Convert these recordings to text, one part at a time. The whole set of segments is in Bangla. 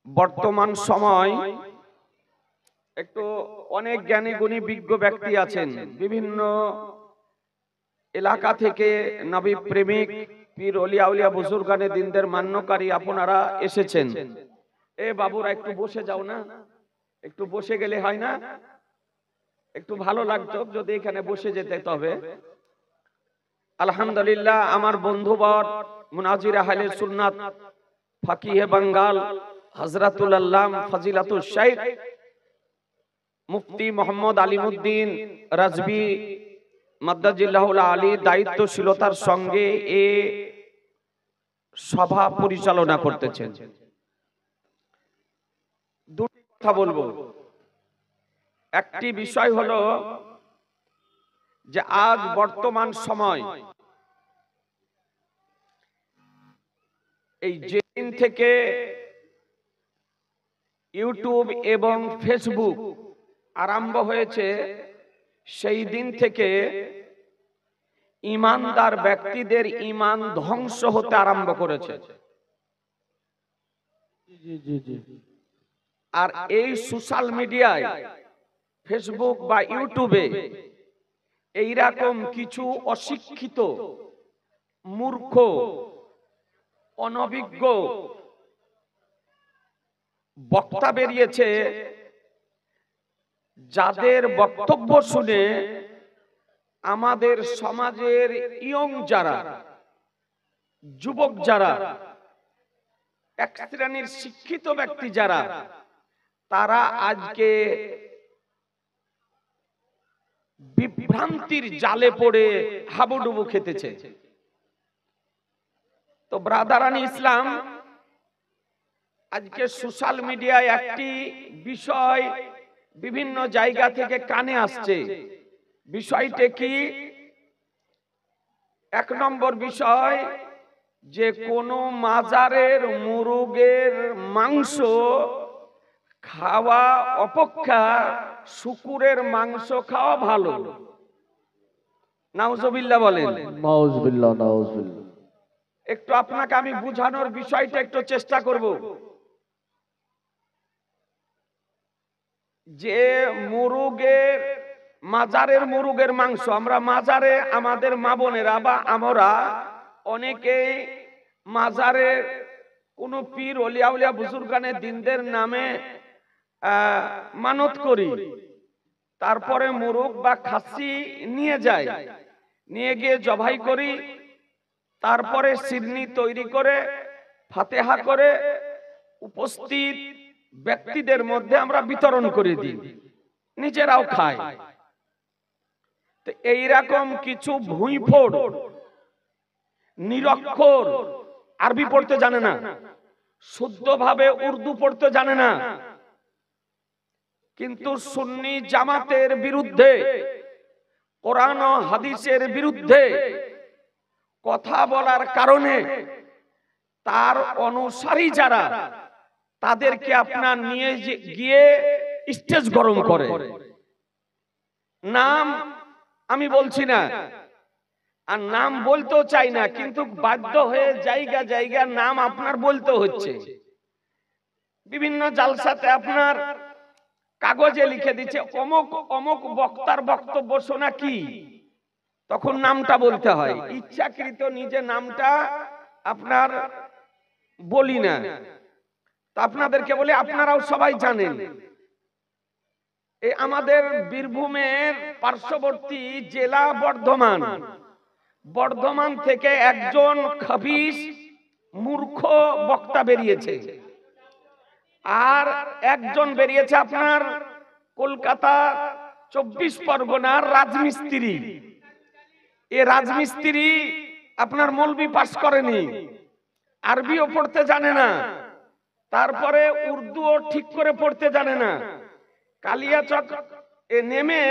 বর্তমান সময় একটু অনেক জ্ঞানী গুণী বিজ্ঞ ব্যক্তি আছেন, বিভিন্ন এলাকা থেকে নবী প্রেমিক পীর ওলিয়া উলিয়া বুজুর্গানে দিনদের মান্যকারী আপনারা এসেছেন। এ বাবুরা একটু বসে যাও না, একটু বসে গেলে হয় না? একটু ভালো লাগতো যদি এখানে বসে যেতে। তবে আলহামদুলিল্লাহ আমার বন্ধুবর মুনাজির আহলে সুন্নাত ফাকিহে বাঙ্গাল হযরতুল আল্লামা ফজিলাতুল শাইখ মুফতি মোহাম্মদ আলিমউদ্দিন রাজভী মাদ্দাজিল্লাহুল আলী দায়িত্বশীলতার সঙ্গে এ সভা পরিচালনা করতেছেন। দুটি কথা বলবো। একটি বিষয় হলো যে আজ বর্তমান সময় এই যেদিন থেকে ইউটিউব এবং ফেসবুক আরম্ভ হয়েছে সেই দিন থেকে ঈমানদার ব্যক্তিদের ঈমান ধ্বংস হতে আরম্ভ করেছে। আর এই সোশ্যাল মিডিয়ায় ফেসবুক বা ইউটিউবে এইরকম কিছু অশিক্ষিত মূর্খ অনভিজ্ঞ বক্তা বেরিয়েছে, যাদের বক্তব্য শুনে আমাদের সমাজের ইয়ং যারা যুবক যারা এক শ্রেণীর শিক্ষিত ব্যক্তি যারা তারা আজকে বিভ্রান্তির জালে পড়ে হাবুডুবু খেতেছে। তো ব্রাদারান ইসলাম, আজকে সোশ্যাল মিডিয়ায় একটি বিষয় বিভিন্ন জায়গা থেকে কানে আসছে। বিষয়টা কি? এক নম্বর বিষয় যে কোন মাজারের মুরগের মাংস খাওয়া অপেক্ষা শুকুরের মাংস খাওয়া ভালো। নাউজুবিল্লাহ বলেন। নাউজুবিল্লাহ, নাউজুবিল্লাহ। একটু আপনাকে আমি বুঝানোর বিষয়টা একটু চেষ্টা করব। যে মুরগের মাজারের মুরগের মাংস আমরা মাজারে আমাদের মা বোনেরা বা আমরা অনেকেই মাজারে কোন পীর ওলিয়া উলিয়া বুজুর্গানে দিনদের নামে মানত করি, তারপরে মুরগ বা খাসি নিয়ে যাই, নিয়ে গিয়ে জবাই করি, তারপরে সিরনি তৈরি করে ফাতেহা করে উপস্থিত ব্যক্তিদের মধ্যে আমরা বিতরণ করে দিই, নিজেরাও খাই। তো এইরকম কিছু ভুঁইফোড় নিরক্ষর, আরবি পড়তে জানে না, শুদ্ধভাবে উর্দু পড়তে জানে না, কিন্তু সুন্নি জামাতের বিরুদ্ধে কোরআন ও হাদিসের বিরুদ্ধে কথা বলার কারণে তার অনুসারী যারা তাদেরকে আপনার নিয়ে গিয়ে স্টেজ গরম করে। নাম আমি বলছি না, আর নাম বলতেও চাই না, কিন্তু বাধ্য হয়ে জায়গা জায়গা নাম আপনার বলতে হচ্ছে। বিভিন্ন জালসাতে আপনার কাগজে লিখে দিচ্ছে অমুক অমুক বক্তার বক্তব্য শোনা কি, তখন নামটা বলতে হয়। ইচ্ছাকৃত নিজে নামটা আপনার বলি না। তো আপনাদেরকে বলি, আপনারাও সবাই জানেন এই আমাদের বীরভূমের পার্শ্ববর্তী জেলা বর্ধমান, বর্ধমান থেকে একজন খবিশ মূর্খ বক্তা বেরিয়েছে, আর একজন বেরিয়েছে আপনার কলকাতা 24 পরগনার রাজমিস্ত্রি। এ রাজমিস্ত্রি আপনার মৌলবি পাস করেনি, আরবিও পড়তে জানে না, তারপরে উর্দুও ঠিক করে পড়তে জানে না। কালিয়াচক এ নেমে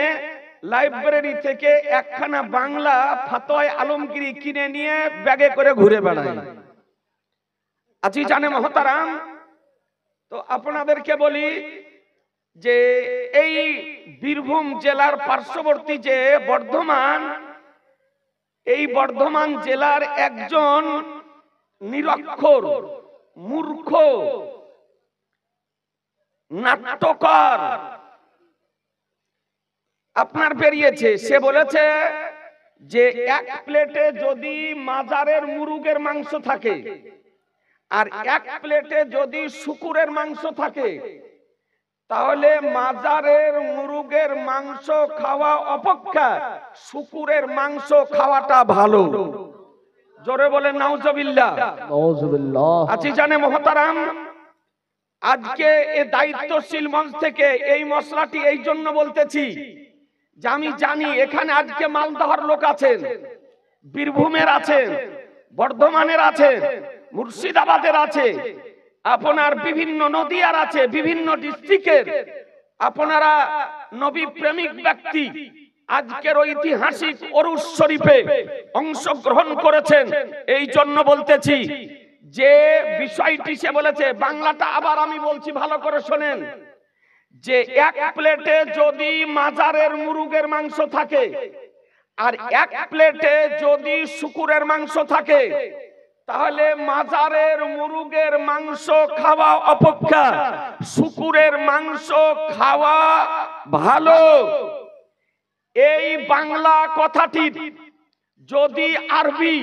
লাইব্রেরি থেকে একখানা বাংলা ফাতোয়া আলমগীরি কিনে নিয়ে ব্যাগে করে ঘুরে বেড়ায়। আজি জানে মহতারাম, তো আপনাদেরকে বলি যে এই বীরভূম জেলার পার্শ্ববর্তী যে বর্ধমান, এই বর্ধমান জেলার একজন নিরক্ষর মূর্খ নাট্যকার আপনার বেরিয়েছে, সে বলেছে যে এক প্লেটে যদি মাজারের মুরগের মাংস থাকে আর এক প্লেটে যদি শুকুরের মাংস থাকে, তাহলে মাজারের মুরগের মাংস খাওয়া অপেক্ষা শুকুরের মাংস খাওয়াটা ভালো। জোরে বলে নাউজুবিল্লাহ। নাউজুবিল্লাহ। আজি জানে মহতারাম, আজকে এই দায়িত্বশীল মঞ্চ থেকে এই মশলাটি এই জন্য বলতেছি যে আমি জানি এখানে আজকে মালদহর লোক আছেন, বীরভূমের আছেন, বর্ধমানের আছেন, মুর্শিদাবাদের আছে, আপনার বিভিন্ন নদিয়ার আছে, বিভিন্ন ডিস্ট্রিক্টের আপনারা নবী প্রেমিক ব্যক্তি আজকের ঐতিহাসিক ওরুস শরীফে অংশগ্রহণ করেছেন। এই জন্য বলতেছি যে বিষয়টি সে বলেছে, বাংলাটা আবার আমি বলছি, ভালো করে শোনেন, যে এক প্লেটে যদি মাজারের মুরগের মাংস থাকে আর এক প্লেটে যদি শুকুরের মাংস থাকে, তাহলে মাজারের মুরগের মাংস খাওয়া অপেক্ষা শুকুরের মাংস খাওয়া ভালো। এই বাংলা কথাটির যদি আরবি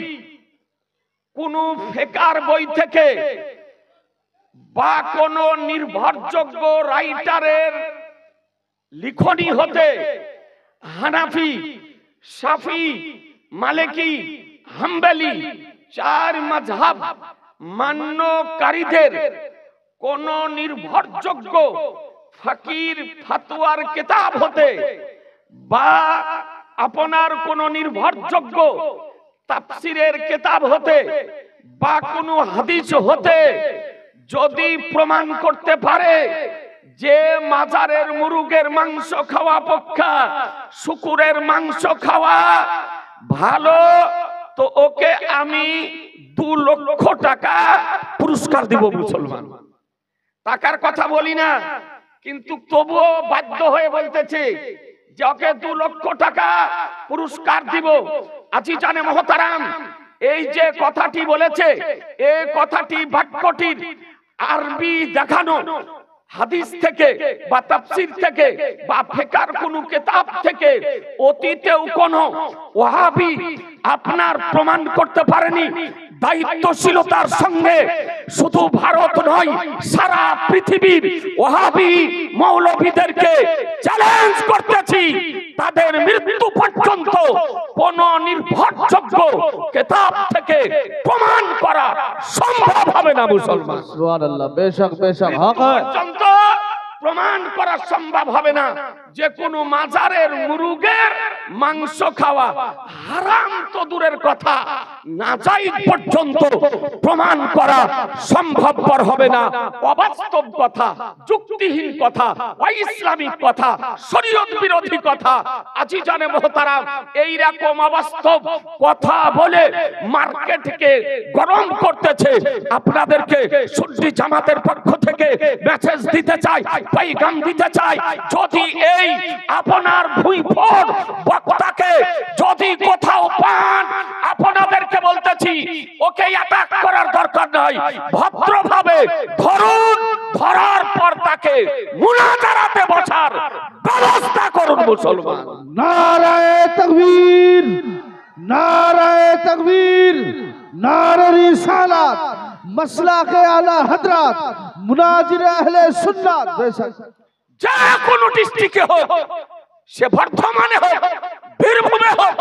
কোন ফিকর বই থেকে বা কোন নির্ভরযোগ্য রাইটারের লিখনি হতে হানাফি, শাফি, মালিকি, হাম্বলি চার মাযহাব মান্যকারীদের কোন নির্ভরযোগ্য ফকির ফাতোয়ার কিতাব হতে বা আপনার কোন নির্ভরযোগ্য তাফসীরের কিতাব হতে বা কোন হাদিস হতে যদি প্রমাণ করতে পারে যে মাজারের মুরগের মাংস খাওয়া অপেক্ষা শুকুরের মাংস খাওয়া ভালো, তো ওকে আমি 2 লক্ষ টাকা পুরস্কার দিব। মুসলমান টাকার কথা বলি না, কিন্তু তবুও বাধ্য হয়ে বলতেছে যে ওকে 2 লক্ষ টাকা পুরস্কার দিব। আজি জানে মহতারাম, এই যে কথাটি বলেছে, এই কথাটি বাক্যটির আরবি দেখানো হাদিস থেকে বা তাফসীর থেকে বা ফিকর কোন কিতাব থেকে অতীতেও কোন ওয়াহাবি আপনার প্রমাণ করতে পারেনি। দায়িত্বশীলতার সঙ্গে শুধু ভারত নয়, সারা পৃথিবীর ওয়াহাবি মৌলভীদেরকে চ্যালেঞ্জ করতেছি, তাদের মৃত্যু পর্যন্ত কোন নির্ভরযোগ্য কিতাব থেকে প্রমাণ করা সম্ভব হবে না। মুসলমান সুবহানাল্লাহ। বেশক বেশক হক পর্যন্ত প্রমাণ করা সম্ভব হবে না যে কোন মাজারের মুরগের মাংস খাওয়া হারাম তো দূরের কথা, নাজায়েজ পর্যন্ত প্রমাণ করা সম্ভবপর হবে না। অবাস্তব কথা, যুক্তিহীন কথা, অইসলামিক কথা, শরীয়ত বিরোধী কথা। আজি জানে মহতারাম, এই রকম অবাস্তব কথা বলে মার্কেটকে গরম করতেছে। আপনাদেরকে সুন্নি জামাতের পক্ষ থেকে মেসেজ দিতে চাই, पैगाम দিতে চাই, যদি এই আপনার ভুইফোর বক্তাকে যদি কোথাও পান, আপনাদেরকে বলতেছি ওকে অ্যাটাক করার দরকার নাই, ভদ্রভাবে ধরুন, ধরার পর তাকে মুনাজারাতে বসার ব্যবস্থা করুন। মুসলমান নারায়ে তাকবীর, নারায়ে তাকবীর, নারে রিসালাত, মাসলাকে আলা হযরত, মুনাজির আহলে সুন্নাত। যে কোন ডিস্ট্রিক্টে হোক, সে বর্ধমানে হোক, বীরভূমে হোক,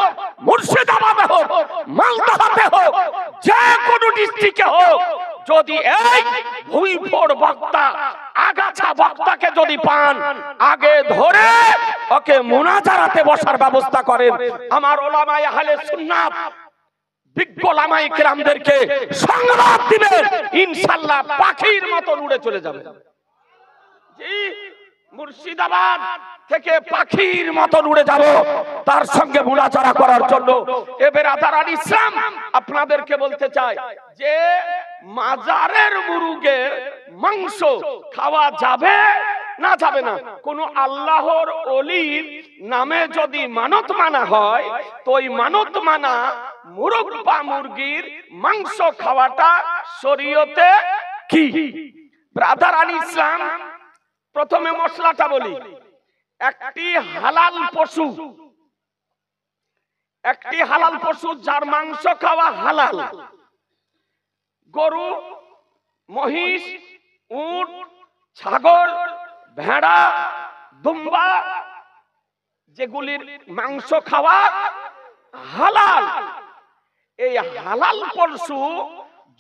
মুর্শিদাবাদে হোক, মালদাতে হোক, যে কোন ডিস্ট্রিক্টে হোক, যদি এই ভুইফোর বক্তা, আগাছা বক্তাকে যদি পান, আগে ধরে ওকে মুনাজারাতে বসার ব্যবস্থা করেন। আমার উলামায়ে আহলে সুন্নাত বিজ্ঞ উলামায়ে কিরামদেরকে সংবাদ দিবেন, ইনশাআল্লাহ পাখির মতো উড়ে চলে যাবে। জি, মুর্শিদাবাদ থেকে পাখির মতন উড়ে যাব তার সঙ্গে মুনাজারা করার জন্য। এ বেরাদারান ইসলাম, আপনাদেরকে বলতে চাই যে মাজারের মুরগের মাংস খাওয়া যাবে না যাবে না, কোন আল্লাহর ওলির নামে যদি মানত মানা হয়, তো ওই মানত মানা মুরগ বা মুরগির মাংস খাওয়াটা শরীয়তে কি? ব্রাদারান ইসলাম, প্রথমে মশলাটা বলি। একটি হালাল পশু, একটি হালাল পশু যার মাংস খাওয়া হালাল, গরু, মহিষ, উট, ছাগল, ভেড়া, দুম্বা, যেগুলির মাংস খাওয়া হালাল, এই হালাল পশু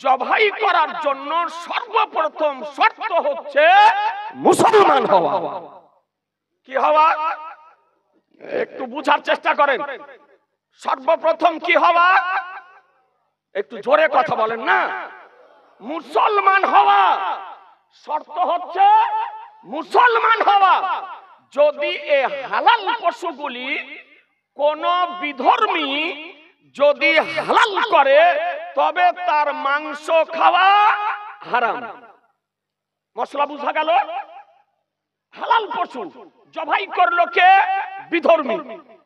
জবাই করার জন্য সর্বপ্রথম শর্ত হচ্ছে মুসলমান হওয়া। কি হওয়া? একটু বুঝার চেষ্টা করেন। সর্বপ্রথম কি হওয়া? একটু জোরে কথা বলেন না। মুসলমান হওয়া। শর্ত হচ্ছে মুসলমান হওয়া। যদি এই হালাল পশুগুলি কোন বিধর্মী যদি হালাল করে তবে তার মাংস খাওয়া হারাম। মশলা বুঝা গেল? হালাল পশু জবাই করলো কে? বিধর্মী,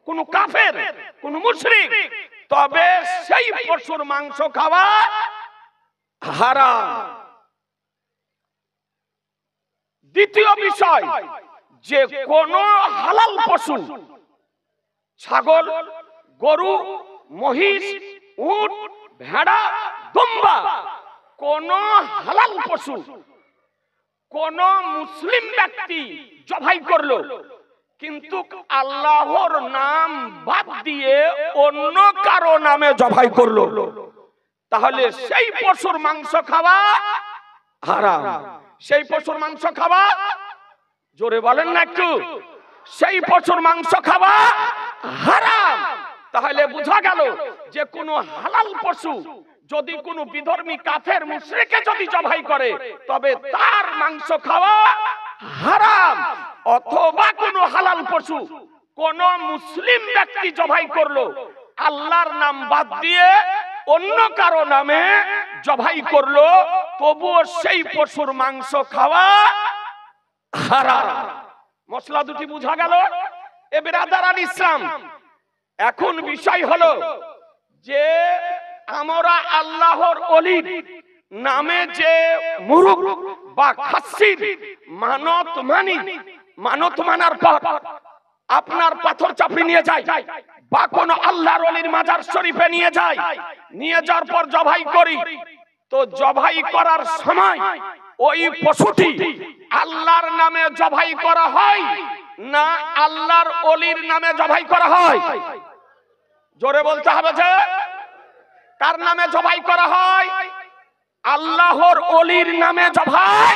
কোন কাফের, কোন মুশরিক, তবে সেই পশুর মাংস খাওয়া হারাম। দ্বিতীয় বিষয়, যে কোন হালাল পশু, ছাগল, গরু, মহিষ, উট, ভেড়া, দুম্বা, কোন হালাল পশু কোন মুসলিম ব্যক্তি জবাই করলো কিন্তু আল্লাহর নাম বাদ দিয়ে অন্য কারো নামে জবাই করলো, তাহলে সেই পশুর মাংস খাওয়া হারাম। সেই পশুর মাংস খাওয়া, জোরে বলেন না একটু, সেই পশুর মাংস খাওয়া হারাম। তাহলে বোঝা গেল যে কোন হালাল পশু যদি কোন বিধর্মী কাফের মুশরিকে যদি জবাই করে তবে তার মাংস খাওয়া হারাম। অথবা কোন হালাল পশু কোন মুসলিম ব্যক্তি জবাই করলো, আল্লাহর নাম বাদ দিয়ে অন্য কারো নামে জবাই করলো, তবুও সেই পশুর মাংস খাওয়া হারাম। মশলা দুটি বুঝা গেল? এ বিরাদারান ইসলাম, এখন বিষয় হলো যে আমরা আল্লাহর ওলির নামে যে মুরুগ বা খাসির মানত মানি, মানত মানার পর আপনার পাথর চাপড়ি নিয়ে যায় বা কোন আল্লাহর ওলির মাজার শরীফে নিয়ে যায়, নিয়ে যাওয়ার পর জবাই করি, তো জবাই করার সময় ওই পশুটি আল্লাহর নামে জবাই করা হয় না আল্লাহর ওলির নামে জবাই করা হয়? জোরে বলতে হবে। যে কার নামে জবাই করা হয়? আল্লাহর ওলির নামে জবাই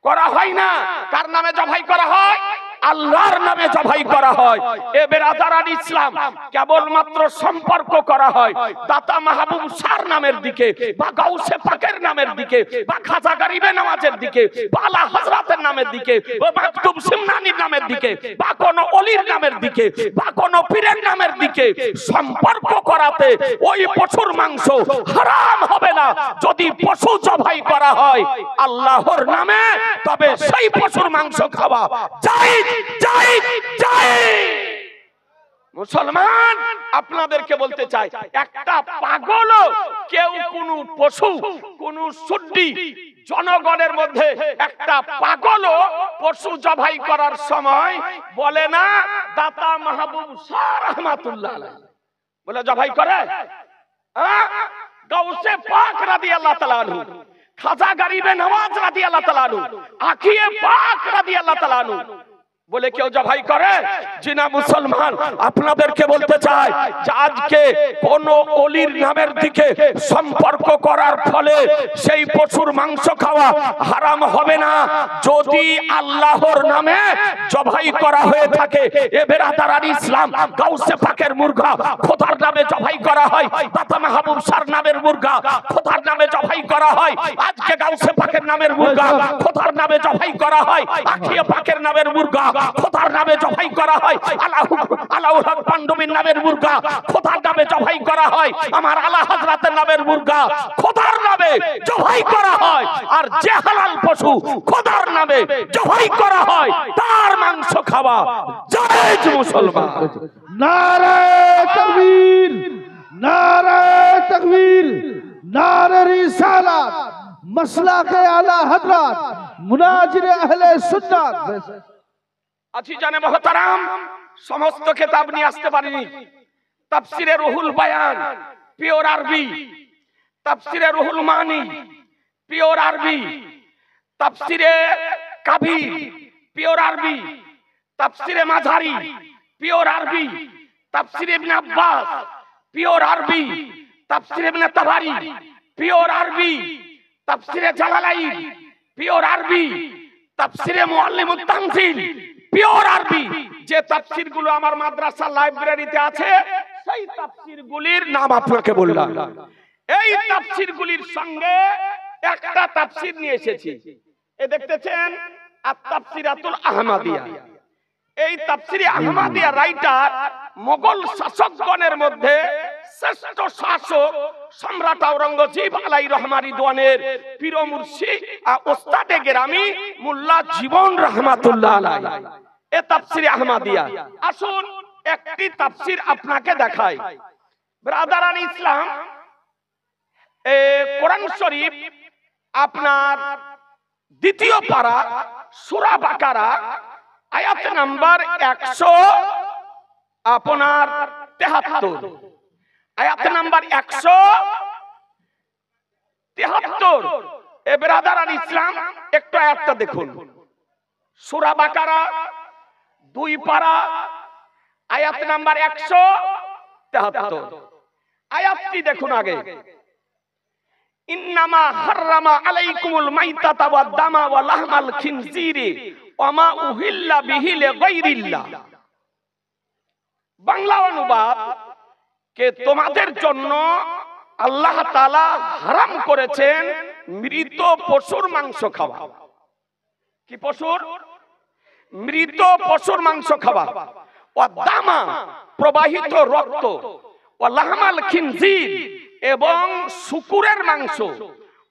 করা হয় না। কার নামে জবাই করা হয়? আল্লাহর নামে জবাই করা হয়। এ বিরাদারান ইসলাম, কেবলমাত্র সম্পর্ক করা হয় দাতা মাহবুব শাহর নামের দিকে বা গাউসে পাকের নামের দিকে বা খাজা গরিবে নওয়াজের দিকে বা আলা হযরতের নামের দিকে বা মাকতুব সিমনানির নামের দিকে বা কোন ওলির নামের দিকে বা কোন পীরের নামের দিকে সম্পর্ক করাতে ওই পশুর মাংস হারাম হবে না। যদি পশু জবাই করা হয় আল্লাহর নামে, তবে সেই পশুর মাংস খাওয়া জায়েজ জায়েজ জায়েজ। মুসলমান, আপনাদেরকে বলতে চাই, একটা পাগল কেউ কোন পশু, কোন সুড্ডি জনগণের মধ্যে একটা পাগল পশু জবাই করার সময় বলে না দাতা মাহবুব শাহ রাহমাতুল্লাহ আলাইহি বলে জবাই করে? গাউসে পাক রাদিয়াল্লাহু তাআলা আনহু, খাজা গরিবে নওয়াজ রাদিয়াল্লাহু তাআলা আনহু, আখিয়ে পাক রাদিয়াল্লাহু তাআলা আনহু বলে কেউ জবাই করে? জিনা মুসলমান, আপনাদেরকে বলতে চাই যে আজকে কোন ওলির নামের দিকে সম্পর্ক করার ফলে সেই পশুর মাংস খাওয়া হারাম হবে না যদি আল্লাহর নামে জবাই করা হয়ে থাকে। এ বিরাদারান ইসলাম, গাউসে পাকের মুরগা খোদার নামে জবাই করা হয়, দাতা মাহবুব শাহর নামের মুরগা খোদার নামে জবাই করা হয়। আজকে গাউসে পাকের নামের মুরগা খোদার নামে জবাই করা হয়, আখিয়ে পাকের নামের মুরগা খোদার নামে জবাই করা হয়, আলাউল হক পান্ডবীর নামের মুরগা খোদার নামে জবাই করা হয়, আমার আলা হযরতের নামের মুরগা খোদার নামে জবাই করা হয়। আর যে হালাল পশু খোদার নামে জবাই করা হয় তার মাংস খাওয়া জায়েজ। মুসলমান, নারে তাকবীর, নারে তাকবীর, নারে রিসালাত, मसलाक आला हजरात मुनाजिर अहले सुन्नत। আজি জানে মহতারাম, সমস্ত কিতাব নিয়ে আসতে পারিনি। তাফসিরে রুহুল বায়ান পিওর আরবি, তাফসিরে রুহুল মানি পিওর আরবি, তাফসিরে কাবির পিওর আরবি, তাফসিরে মাঝারি পিওর আরবি, তাফসিরে ইবনে আব্বাস পিওর আরবি, তাফসিরে ইবনে তাবারি পিওর আরবি, তাফসিরে জালালাইন পিওর আরবি, তাফসিরে মুআল্লিমুত তানজিল পিওর আরবি। যে তাফসিরগুলো আমার মাদ্রাসা লাইব্রেরিতে আছে সেই তাফসিরগুলির নাম আপনাকে বললাম। এই তাফসিরগুলির সঙ্গে একটা তাফসির নিয়ে এসেছি, এ দেখতেছেন আত-তাফসিরাতুল আহমাদিয়া। এই তাফসিরে আহমাদিয়া রাইটার মোগল শাসকগণের মধ্যে শ্রেষ্ঠ শাসক সম্রাট আওরঙ্গজেব আলাইহির রহমান রিদওয়ানের পীর মুর্শিদ ওস্তাদে গেরামি মোল্লা জীবন রাহমাতুল্লাহ আলাইহি। এ তাফসিরে আহমাদিয়া, আসুন একটি তাফসির আপনাকে দেখাই। ব্রাদারান ইসলাম, কোরআন শরীফ আপনার দ্বিতীয় পারা সূরা বাকারা আয়াত নাম্বার 173, আয়াত নাম্বার 173। এ ব্রাদারান ইসলাম, একটু আয়াতটা দেখুন। সূরা বাকারা 2 পারা আয়াত নাম্বার 173। আয়াতটি দেখুন আগে। ইন্নামা হাররামা আলাইকুমুল মাইতাতা ওয়াদ দামা ওয়া লাহমাল খিনজিরি ওয়া মা উহিল্লা বিহি লিগাইরিল্লাহ। বাংলা অনুবাদ, কে তোমাদের জন্য আল্লাহ তাআলা হারাম করেছেন মৃত পশুর মাংস খাওয়া। কি পশুর? মৃত পশুর মাংস খাওয়া। ওয়া দামা প্রবাহিত রক্ত, ওয়া লাহমাল খিনজির এবং শূকরের মাংস,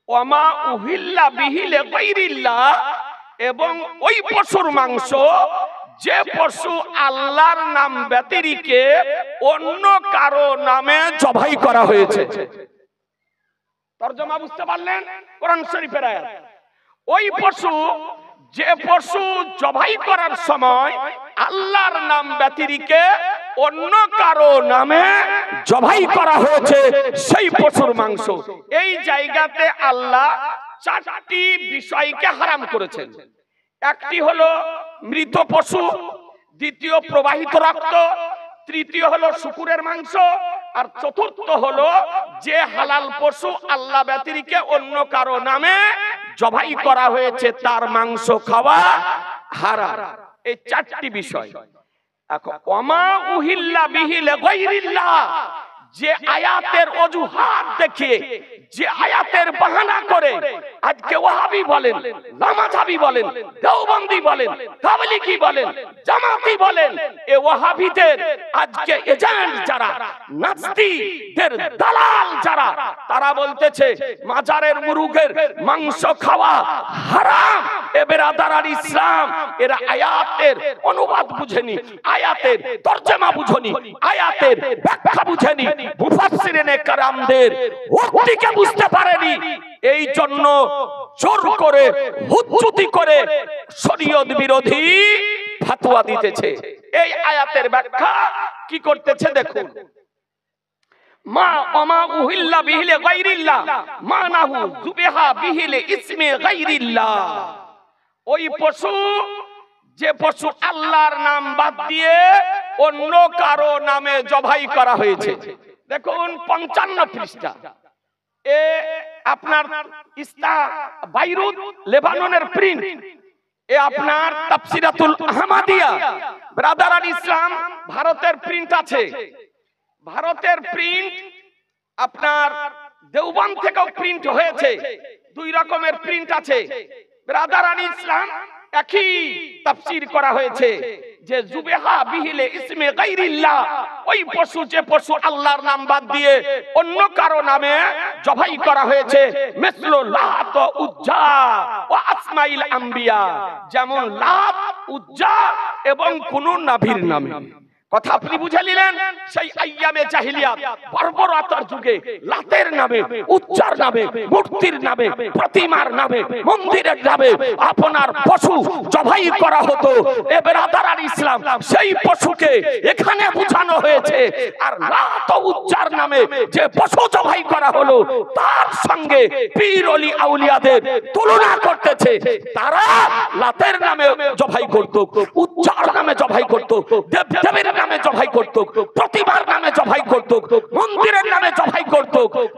ওয়া মা উহিল্লা বিহি লিগাইরিল্লাহ এবং ওই পশুর মাংস যে পশু আল্লাহর নাম ব্যতিরেকে অন্য কারো নামে জবাই করা হয়েছে। তরজমা বুঝতে পারলেন? কোরআন শরীফের আয়াত। ওই পশু, যে পশু জবাই করার সময় আল্লাহর নাম ব্যতিরেকে অন্য কারো নামে জবাই করা হয়েছে, সেই পশুর মাংস। এই জায়গাতে আল্লাহ 4টি বিষয়কে হারাম করেছেন। একটি হলো মৃত পশু, দ্বিতীয় প্রবাহিত রক্ত, তৃতীয় হলো শূকরের মাংস, আর চতুর্থ হলো যে হালাল পশু আল্লাহ ব্যতিরেকে অন্য কারো নামে জবাই করা হয়েছে তার মাংস খাওয়া হারাম। এই 4টি বিষয়। এখন ওমা উহিল্লা বিহি লিগাইরিল্লাহ, যে আয়াতের অজুহাত দেখিয়ে, যে আয়াতের বাহানা করে আজকে ওয়াহাবি বলেন, নামাজাবি বলেন, দেওবন্দি বলেন, তাবলিগি বলেন, জামাতি বলেন, এ ওয়াহাবিদের আজকে এজেন্ট যারা, নাস্তিকদের দালাল যারা, তারা বলতেছে মাজারের মুরুগের মাংস খাওয়া হারাম। এ বেরাদারান ইসলাম, এরা আয়াতের অনুবাদ বুঝেনি, আয়াতের তরজমা বুঝেনি, আয়াতের ব্যাখ্যা বুঝেনি, মুফাসসিরিনে কেরামদের উক্তিকে বুঝতে পারেনি। এই জন্য জোর করে হুজ্জতি করে শরীয়ত বিরোধী ফতোয়া দিতেছে। এই আয়াতের ব্যাখ্যা কি করতেছে দেখুন। মা ওমা উহিল্লা বিহি লিগাইরিল্লাহ মানাহু যুবিহা বিহি লিইসমি গাইরিল্লাহ। ওই পশু, যে পশু আল্লাহর নাম বাদ দিয়ে অন্য কারো নামে জবাই করা হয়েছে। দেখুন 55 পৃষ্ঠা, এ আপনার বাইরুত লেবাননের প্রিন্ট, এ আপনার তাফসিরাতুল আহমাদিয়া। ব্রাদারান ইসলাম, ভারতের প্রিন্ট আছে, ভারতের প্রিন্ট আপনার দেওবন্দ থেকেও প্রিন্ট হয়েছে, 2 রকমের প্রিন্ট আছে। ব্রাদারান ইসলাম, একই তাফসীর করা হয়েছে যে যুবিহা বিহি লিইসমি গাইরিল্লাহ, ওই পশু, যে পশু আল্লাহর নাম বাদ দিয়ে অন্য কারো নামে জবাই করা হয়েছে, মিসলু লাত ও উজ্জা ও আসমাইল আম্বিয়া, যেমন লাত, উজ্জা এবং কোন নবীর নামে। কথা আপনি বুঝে নিলেন? সেই আইয়ামে জাহিলিয়াত বর্বরতার যুগে লাতের নামে, উচ্চার নামে, মূর্তির নামে, প্রতিমার নামে, মন্দিরের নামে আপনার পশু জবাই করা হতো। এ বেরাদার ইসলাম, সেই পশুকে এখানে বোঝানো হয়েছে। আর লাত উচ্চার নামে যে পশু জবাই করা হলো, তার সঙ্গে পীর ওলি আউলিয়াদের তুলনা করতেছে। তারা লাতের নামে জবাই করত, উচ্চার নামে জবাই করত, দেবদেবীর নামে জবাই করত, প্রতিমার নামে জবাই করত, মন্দিরের নামে জবাই করত।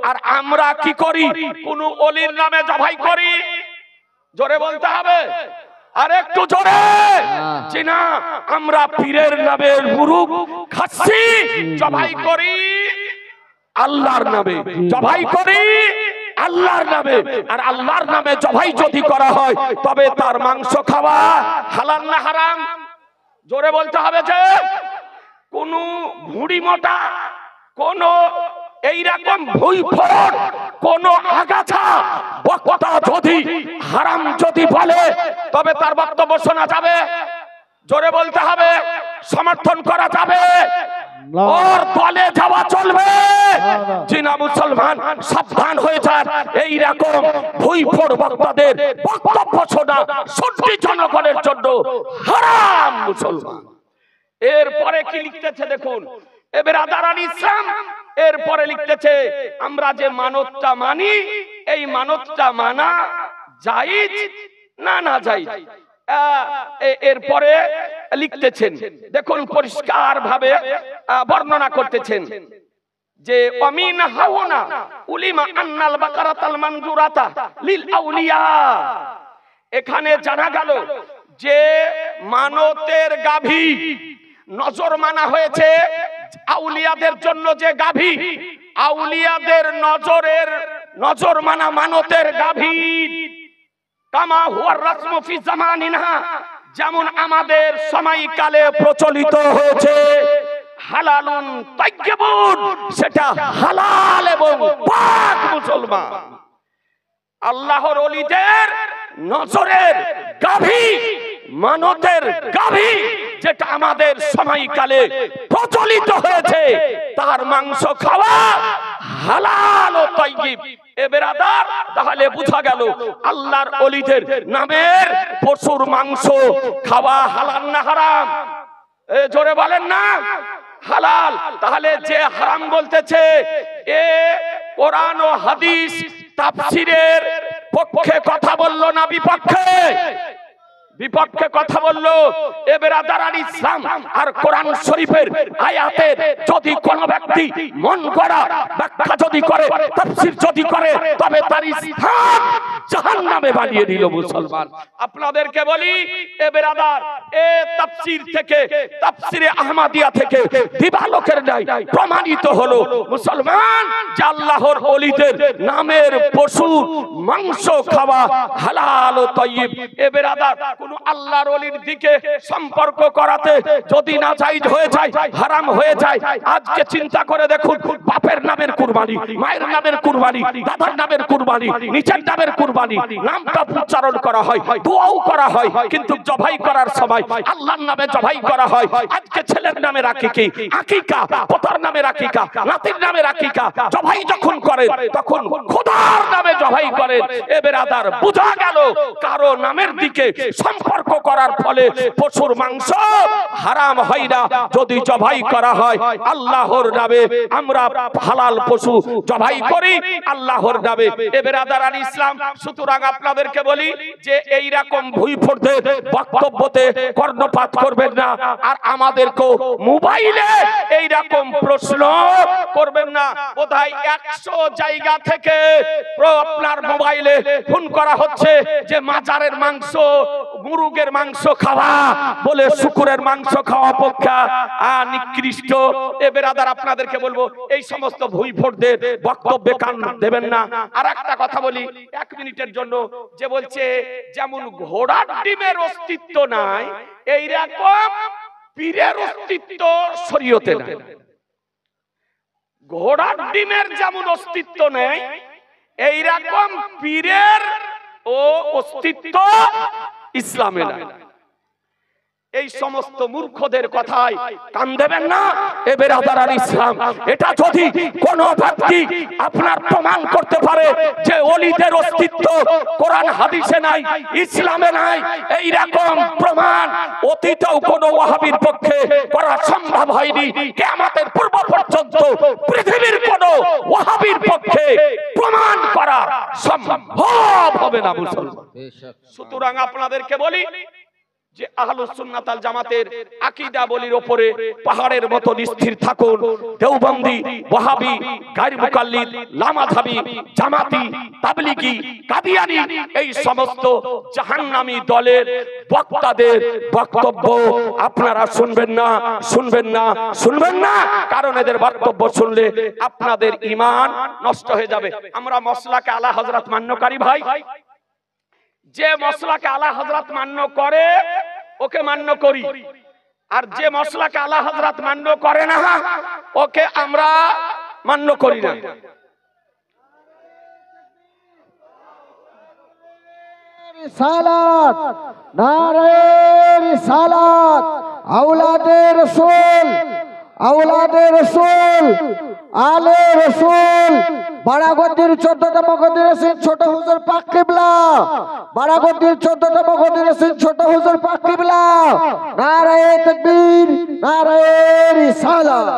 আর আমরা কি করি? কোন ওলির নামে জবাই করি? জোরে বলতে হবে, আর একটু জোরে। জি না, আমরা পীরের নামে মুরুগ খাসি জবাই করি আল্লাহর নামে, জবাই করি আল্লাহর নামে। আর আল্লাহর নামে জবাই যদি করা হয়, তবে তার মাংস খাওয়া হালাল না হারাম? জোরে বলতে হবে। যে কোন ভুঁড়ি মোটা, কোন এইরকম ভুইফোড়, কোন আগাছা বক্তা যদি হারাম যদি বলে, তবে তার বক্তব্য শোনা যাবে? জোরে বলতে হবে, সমর্থন করা যাবে? ওর দলে যাওয়া চলবে? জিনা মুসলমান, সাবধান হয়ে যান। এইরকম ভুইফোড় বক্তাদের বক্তব্য শোনা সত্যি জনগণের জন্য হারাম মুসলমান। এরপরে কি লিখতেছে দেখুন, এ বেরাদারান ইসলাম, এরপরে লিখতেছে আমরা যে মানতটা মানি, এই মানতটা মানা জায়েজ না না জায়েজ। এরপরে লিখতেছেন, দেখুন পরিষ্কার ভাবে বর্ণনা করতেছেন যে অমিন হাওনা উলিমা আন্নাল বাকারাতাল মানজুরাতা লিল আউলিয়া। এখানে জানা গেল যে মানতের গাভী নজর মানা হয়েছে আউলিয়াদের জন্য। যে গাভী আউলিয়াদের নজর মানা মানতের গাভী, কামা হুয়ার রাসমু ফি জামানিনা, যেমন আমাদের সময়কালে প্রচলিত হয়েছে। হালালুন তাইয়্যিবুন, সেটা হালাল এবং পাক মুসলমান। আল্লাহর ওলিদের নজরের গাভী, মানতের গাভী, যেটা আমাদের সময়কালে প্রচলিত হয়েছে, তার মাংস খাওয়া হালাল ও তাইয়্যিব। এ বেরাদার, তাহলে বোঝা গেল আল্লাহর ওলিদের নামের পশুর মাংস খাওয়া হালাল না হারাম? জোরে বলেন না, হালাল। তাহলে যে হারাম বলতেছে, এ কোরআন ও হাদিস তাফসীরের পক্ষে কথা বললো না বিপক্ষে? বিপক্ষে কথা বললো। এ বেরাদারান ইসলাম, আর কোরআন শরীফের আয়াতের যদি কোন ব্যক্তি মন গড়া ব্যাখ্যা যদি করে, তাফসীর যদি করে, তবে তার স্থান জাহান্নামে বানিয়ে দিল মুসলমান। আপনাদেরকে বলি, এ বেরাদার, এ তাফসীর থেকে, তাফসীরে আহমদিয়া থেকে দিবালোকের নাই প্রমাণিত হলো মুসলমান যে আল্লাহর ওলিদের নামের পশু মাংস খাওয়া হালাল ও তাইয়্যিব। এ বেরাদার, কোন আল্লাহর ওলির দিকে সম্পর্ক করাতে যদি না জায়েজ হয়ে যায়, হারাম হয়ে যায়। আজকে চিন্তা করে দেখুন, বাপের নামের কুরবানি, মায়ের নামের কুরবানি, দাদার নামের কুরবানি, নিচের নামের কুরবানি, নামটা উচ্চারণ করা হয়, দোয়াও করা হয়, কিন্তু জবাই করার সময় আল্লাহর নামে জবাই করা হয়। আজকে ছেলের নামে আকিকা, পোতার নামে আকিকা, নাতির নামে আকিকা জবাই যখন করেন, তখন খোদার নামে জবাই করেন। এ বেরাদার, বোঝা গেল কারো নামের দিকে সম্পর্ক করার ফলে পশুর মাংস হারাম হয় না যদি জবাই করা হয় আল্লাহর নামে। আমরা হালাল পশু জবাই করি আল্লাহর নামে। এ বেরাদারান ইসলাম, সুতরাং আপনাদেরকে বলি যে এই রকম ভুইফোড়দের বক্তব্যতে কর্ণপাত করবেন না। আর আমাদেরকেও মোবাইলে এই রকম প্রশ্ন করবেন না। বোধহয় 100 জায়গা থেকে আপনার মোবাইলে ফোন করা হচ্ছে যে মাজারের মাংস, মুরুগের মাংস খাওয়া বলে শুকুরের মাংস খাওয়া অপেক্ষা নিকৃষ্ট। এ বেরাদার, আপনাদেরকে বলবো এই সমস্ত ভুইফোড়দের বক্তব্যে কান দেবেন না। আর একটা কথা বলি 1 মিনিটের জন্য, যে বলছে যেমন ঘোড়ার ডিমের অস্তিত্ব নাই, এইরকম পীরের অস্তিত্ব শরীয়তে নাই। ঘোড়ার ডিমের যেমন অস্তিত্ব নেই, এইরকম পীরের ও অস্তিত্ব ইসলামে নাই। এই সমস্ত মূর্খদের কথায় কান দেবেন না। এ বেরাদার ইসলাম, এটা যদি কোন ব্যক্তি আপনার প্রমাণ করতে পারে যে ওলিদের অস্তিত্ব কোরআন হাদিসে নাই, ইসলামে নাই, এই রকম প্রমাণ অতীতেও কোন ওয়াহাবির পক্ষে করা সম্ভব হয়নি, কিয়ামতের পূর্ব পর্যন্ত পৃথিবীর কোন ওয়াহাবির পক্ষে প্রমাণ করা সম্ভব হবে না মুসলমান। সুতরাং আপনাদেরকে বলি যে আহলুস সুন্নাত আল জামাতের আকীদা বলির উপরে পাহাড়ের মতো স্থির থাকুন। দেওবন্দি, ওয়াহাবি, গায়র মুকাল্লিদ, লামাযহাবি, জামাতি, তাবলিগি, কাদিয়ানি এই সমস্ত জাহান্নামী দলের বক্তাদের বক্তব্য আপনারা শুনবেন না, শুনবেন না, শুনবেন না, কারণ এদের বক্তব্য শুনলে আপনাদের ঈমান নষ্ট হয়ে যাবে। আমরা মসলাকে আলা হযরত মান্যকারী ভাই, যে মসলাকে আলা হযরত মান্য করে ওকে মান্য করি, আর যে মসলাকে আলা হযরত মান্য করে না ওকে আমরা মান্য করি না। রিসালাত, নারে রিসালাত, আওলাদে রাসূল, আওলাদে রাসূল, আলে রাসূল, বারাগদ্দির 14তম গদিরেছেন ছোট হুজুর পাক কিবলা, বারাগদ্দির 14তম গদিরেছেন ছোট হুজুর পাক কিবলা। নারে তাকবীর, নারে রিসালাত।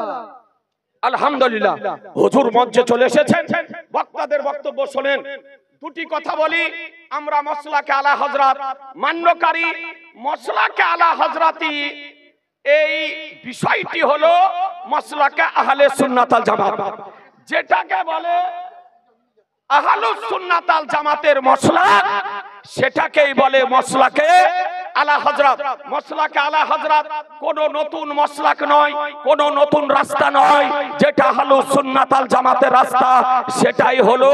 আলহামদুলিল্লাহ, হুজুর মঞ্চে চলে এসেছেন, বক্তাদের বক্তব্য শুনেন। দুটি কথা বলি, আমরা মসলাকে আলা হযরত মান্যকারী, মসলাকে আলা হযরতি এই বিষয়টি হলো মসলাকে আহলে সুন্নাত আল জামাত, যেটাকে বলে আহলুস সুন্নাত আল জামাতের মসলাক, সেটাকেই বলে মসলাকে আলা হযরত। মসলাকে আলা হযরত কোন নতুন মসলাক নয়, কোন নতুন রাস্তা নয়, যেটা আহলুস সুন্নাত আল জামাতের রাস্তা সেটাই হলো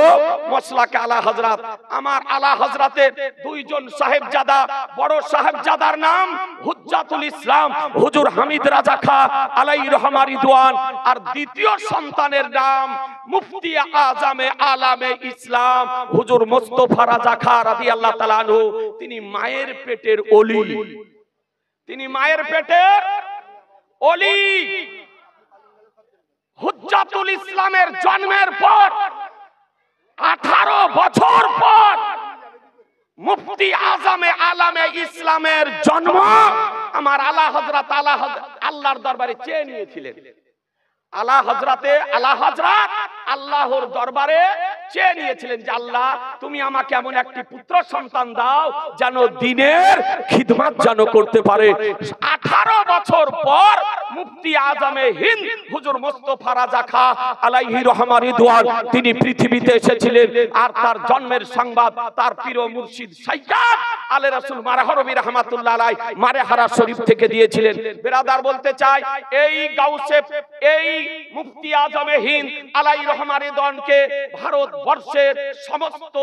মসলাকে আলা হযরত। আমার আলা হযরতের দুইজন সাহেবজাদা, বড় সাহেবজাদার নাম হুজ্জাতুল ইসলাম হুজুর হামিদ রাজা খাঁ আলাইহির রহমা রিদওয়ান, আর দ্বিতীয় সন্তানের নাম মুফতি আজমে আলামে ইসলাম হুজুর মুস্তাফা রাজা খাঁ রাদিয়াল্লাহু তাআলা আনহু। তিনি মায়ের পেটের ওলি, তিনি মায়ের পেটের ওলি। হুজ্জাতুল ইসলামের জন্মের পর 18 বছর পর মুফতি আজমে আলামে ইসলামের জন্ম আমার আলা হযরত আল্লাহর দরবারে চেয়ে নিয়েছিলেন। আলা হযরতে আলা হযরত আল্লাহর দরবারে চেয়ে নিয়েছিলেন যে আল্লাহ তুমি আমাকে এমন একটি পুত্র সন্তান দাও যেন দ্বীনের খিদমত যেন করতে পারে। 18 বছর পর মুফতি আজমে হিন্দ হুজুর মুস্তাফা রাজা খাঁ আলাইহি রহমা রিদওয়ান তিনি পৃথিবীতে এসেছিলেন, আর তার জন্মের সংবাদ তার পীর ও মুর্শিদ সাইয়্যিদ আলে রাসূল মারহারবি রাহমাতুল্লাহ আলাইহি মারেহারা শরীফ থেকে দিয়েছিলেন। বিরাদার বলতে চাই, এই গাউসে এই মুফতি আজমে হিন্দ আলাইহি রহমা রিদওয়ানকে ভারতবর্ষের সমস্ত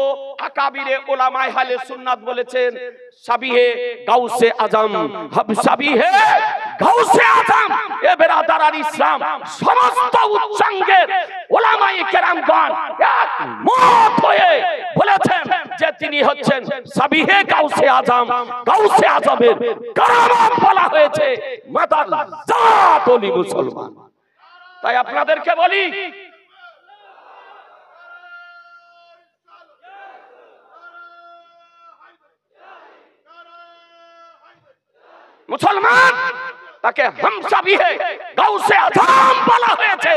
আকাবিরে উলামায়ে আহলে সুন্নাত বলেছেন সাবিহে গাউসে আজম, হাব সাবিহে গাউসে আজম। এ বেরাদার ইসলাম, সমস্ত উচ্চাঙ্গের উলামায়ে কেরামগণ একমত হয়ে বলেছেন যে তিনি হচ্ছেন সাবিহে গাউসে আজম। গাউসে আজমের কারামত বলা হয়েছে মাদার জাত ওলি মুসলমান। তাই আপনাদেরকে বলি, মুসলমান তাকে হামসাবিহে গাউসে আজম বলা হয়েছে।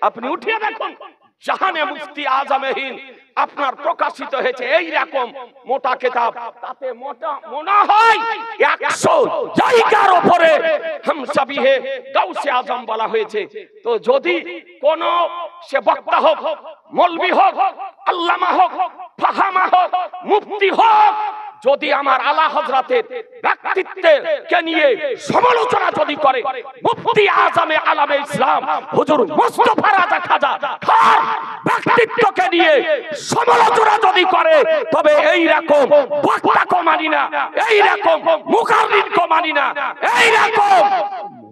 আপনি উঠিয়ে দেখুন জাহানে মুফতি আজমে হিন্দ আপনার প্রকাশিত হয়েছে এই রকম মোটা কিতাব, তাতে মোটা মনে হয় 100 জায়গার উপরে হামসাবিহে গাউসে আজম বলা হয়েছে। তো যদি কোন সে বক্তা হোক, মৌলবি হোক, আল্লামা হোক, ফাহামা হোক, মুফতি হোক, যদি আমার আলা হযরতের ব্যক্তিত্বের কে নিয়ে সমালোচনা যদি করে, মুফতি আজমে আলামে ইসলাম হুজুর মুস্তাফা রাজা খাজা খার ব্যক্তিত্বকে নিয়ে সমালোচনা যদি করে, তবে এই রকম বক্তাকে মানি না, এই রকম মুকাররিরকে মানি না, এই রকম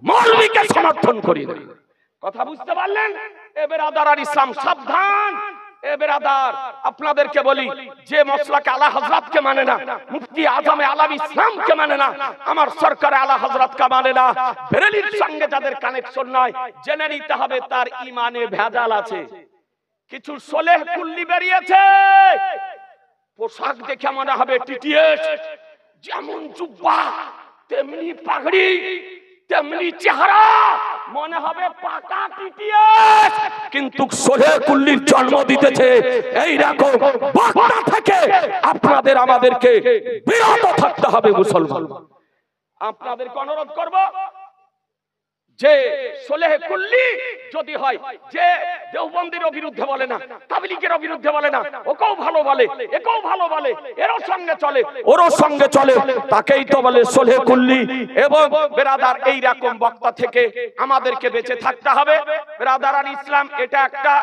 মৌলবীকে সমর্থন করি না। কথা বুঝতে পারলেন? এ বেরাদার ইসলাম, সাবধান। এ বেরাদার, আপনাদেরকে বলি, যে মসলাকে আলা হযরতকে মানে না, মুফতি আজমে আলাম ইসলামকে মানে না, আমার সরকার আলা হযরতকে মানে না, বেরেলির সঙ্গে যাদের কানেকশন নাই, জেনে নিতে হবে তার ঈমানে ভেজাল আছে। কিছু সোলেহ কুল্লি বেরিয়েছে, পোশাক দেখে মনে হবে টিটিএস, যেমন জুব্বা তেমনি পাগড়ি তেমনি চেহারা, মনে হবে পাকা টিটিএস, কিন্তু সোলেহ কুল্লির জন্ম দিতেছে এই রকম বক্তা থেকে। আপনাদের আমাদেরকে বিরত থাকতে হবে মুসলমান। আপনাদেরকে অনুরোধ করব, যে সোলেহ কুল্লি যদি হয়, যে দেওবন্দির বিরুদ্ধে বলে না, তাবলীগের বিরুদ্ধে বলে না, ওকেও ভালো বলে, একেও ভালো বলে, এরও সঙ্গে চলে, ওরও সঙ্গে চলে, তাকেই তো বলে সোলেহ কুল্লি। এবং বেরাদার, এই রকম বক্তা থেকে আমাদেরকে বেঁচে থাকতে হবে। বেরাদারান ইসলাম, এটা একটা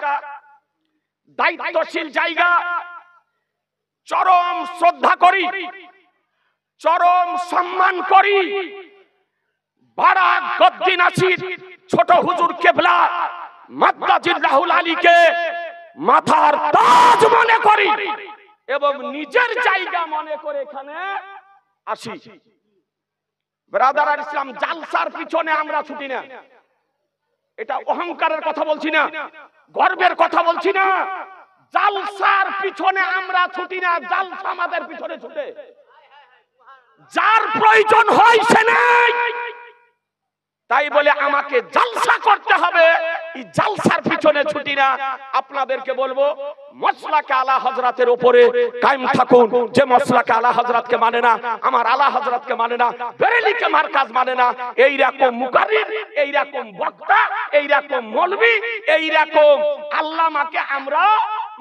দায়িত্বশীল জায়গা। চরম শ্রদ্ধা করি, চরম সম্মান করি বারাক গদ্দি নাসির ছোট হুজুর কেবলা মাদ্দাজিল্লাহুল আলীকে মাথার তাজ মনে করি এবং নিজের জায়গা মনে করে এখানে আসি। ব্রাদার আর ইসলাম, জালসার পিছনে আমরা ছুটি না। এটা অহংকারের কথা বলছি না, গর্বের কথা বলছি না। জালসার পিছনে আমরা ছুটি না, জালসা আমাদের পিছনে ছুটে। যার প্রয়োজন হয় সে নেই, তাই বলে আমাকে জালসা করতে হবে, এই জালসার পিছনে ছুটি না। আপনাদেরকে বলবো, মসলাকে আলা হযরতের উপরে কায়েম থাকুন। যে মসলাকে আলা হযরতকে মানে না, আমার আলা হযরতকে মানে না, বেরেলিকে মারকাজ মানে না, এই রকম মুকাররির, এই রকম বক্তা, এই রকম মৌলভী, এই রকম আল্লামাকে আমরা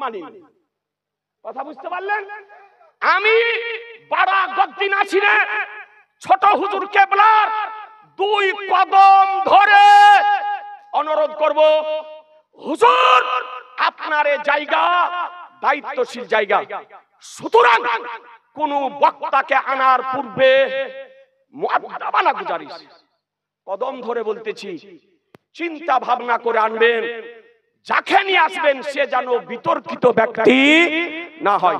মানি। কথা বুঝতে পারলেন? আমি বাড়া গদ্দি নাসিরে ছোট হুজুর কেবলার 2 কদম ধরে অনুরোধ করব, হুজুর আপনার এই জায়গা দায়িত্বশীল জায়গা, সুতরাং কোন বক্তাকে আনার পূর্বে মুআদ্দাবানা গুজারিশ, কদম ধরে বলতেছি, চিন্তা ভাবনা করে আনবেন। যাকে নিয়ে আসবেন সে যেন বিতর্কিত ব্যক্তি না হয়,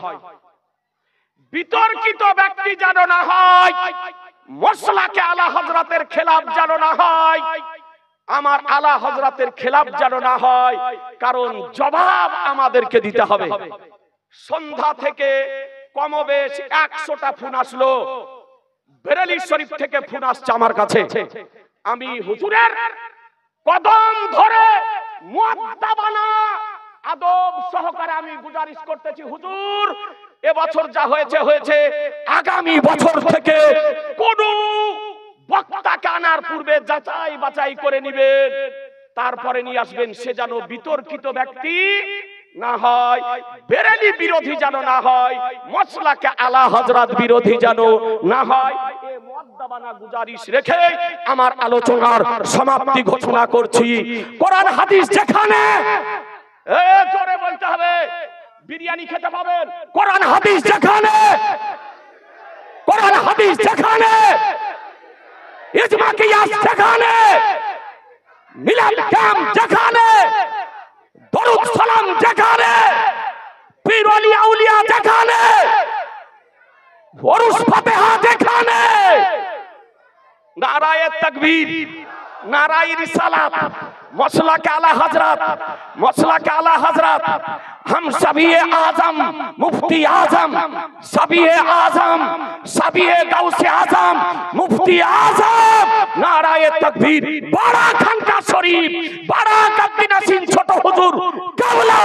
বিতর্কিত ব্যক্তি যেন না হয়, মসলাকে আলা হযরতের খেলাফ যেন না হয়, আমার আলা হযরতের খেলাফ যেন না হয়, কারণ জবাব আমাদেরকে দিতে হবে। সন্ধ্যা থেকে কমবেশ 100টা ফোন আসলো, বেরেলি শরীফ থেকে ফোন আসছে আমার কাছে। আমি হুজুরের কদম ধরে মুআদ্দাবানা আদব সহকারে আমি গুজারিশ করতেছি, হুজুর এবছর যা হয়েছে হয়েছে, আগামী বছর থেকে কোন বক্তাকে আনার পূর্বে যাচাই বাছাই করে নেবেন, তারপরে নিয়ে আসবেন। সে যেন বিতর্কিত ব্যক্তি না হয়, বেরেলি বিরোধী যেন না হয়, মসলাকে আলা হযরত বিরোধী যেন না হয়। এই মুআদ্দাবানা গুজারিশ রেখে আমার আলোচনার সমাপ্তি ঘোষণা করছি। কোরআন হাদিস যেখানে, জোরে বলতে হবে, বিরিয়ানি খেতে পাবেন। কোরআন হাদিস যেখানে, কোরআন হাদিস যেখানে, ইজমা কিয়াস যেখানে, মিলাদ ক্যাম্প যেখানে, দরুদ সালাম যেখানে, পীর ওলি আউলিয়া যেখানে, ওরস ফাতিহা যেখানে, নারায়ে তাকবীর, নারায়ে রিসালাত, मसला के आला हजरत, मसला के आला हजरत, हम सभी आजम, मुफ्ती आजम, सभी आजम, सभी गौसे आजम, मुफ्ती आजम, नाराए तकबीर, बड़ा खनका शरीफ, बड़ा गद्दी नसीन ছোট হুজুর কেবলা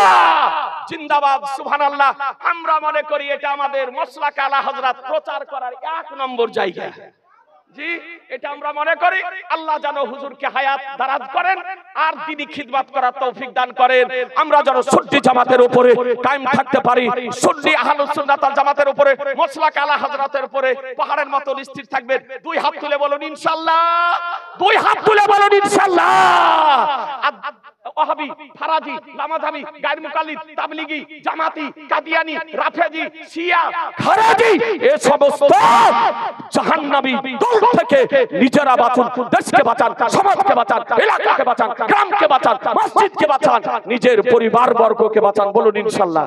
জিন্দাবাদ, সুবহানাল্লাহ। আমরা মনে করি এটা আমাদের মসলা কে আলা হযরত প্রচার করার 1 নম্বর জায়গা। জি, এটা আমরা মনে করি। আল্লাহ যেন হুজুরকে হায়াত দারাজ করেন আর দিনী খিদমত করার তৌফিক দান করেন। আমরা যেন সুন্নি জামাতের উপরে কায়েম থাকতে পারি, সুন্নি আহলুস সুন্নাত ওয়াল জামাতের উপরে, মসলাক আলা হযরতের উপরে পাহাড়ের মতো স্থির থাকবেন। 2 হাত তুলে বলুন ইনশাআল্লাহ, 2 হাত তুলে বলুন ইনশাআল্লাহ। ওয়াহাবি ফারাজি, লামাযাবি, গায়র মুকাল্লিদ, তাবলিগি, জামাতি, কাদিয়ানি, রাফেজি, শিয়া, খারেজি এই সমস্ত জাহান্নামী দল থেকে নিজেরা বাঁচুন, দেশকে বাঁচান, সমাজকে বাঁচান, এলাকাকে বাঁচান, গ্রামকে বাঁচান, মসজিদকে বাঁচান, নিজের পরিবার বর্গকে বাঁচান। বলুন ইনশাআল্লাহ।